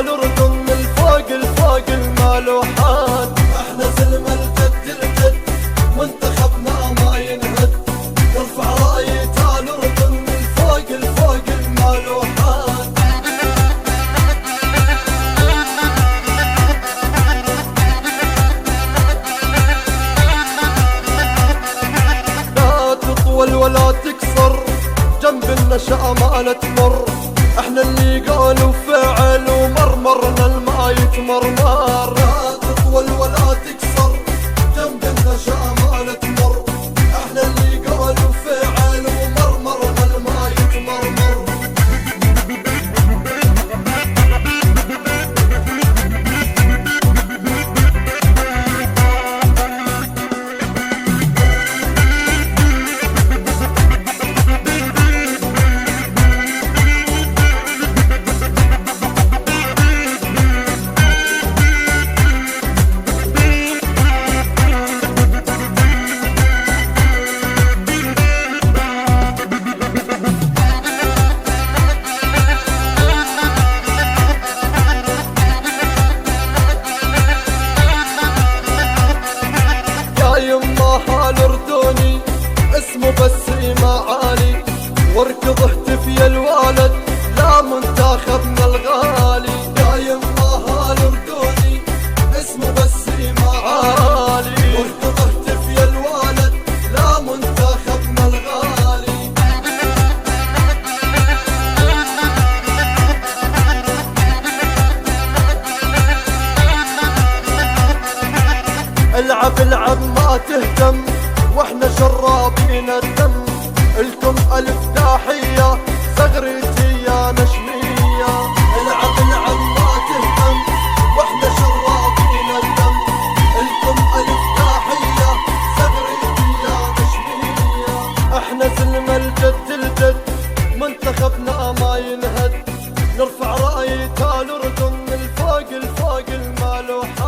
الأردن من الفوق الفوق المالوحات. احنا زلم الجد الجد منتخبنا ما ينهد، نرفع راية الأردن من الفوق الفوق المالوحات. لا تطول ولا تكسر جنب النشأة ما تمر، احنا اللي قالوا فعل ومرمرنا الما يتمرمر. لا تطول ولا تكسر جنب النشأة ما تمر، احنا اللي قالوا فعل ومرمرنا الما يتمرمر. الأردني اسمه بس معالي، واركض اهتف يا الولد لا منتخبنا الغالي. يا يمه الأردني اسمه بس معالي، واركض اهتف يا الولد لا منتخبنا الغالي. العب العب ما تهتم واحنا شرابين الدم، الكم الف تحية زغرتي يا نشمية. العب العب ما تهتم واحنا شرابين الدم، الكم الف تحية زغرتي يا نشمية. احنا زلم الجد الجد منتخبنا ما ينهد، نرفع راية الأردن من الفوق الفوق المالوحات.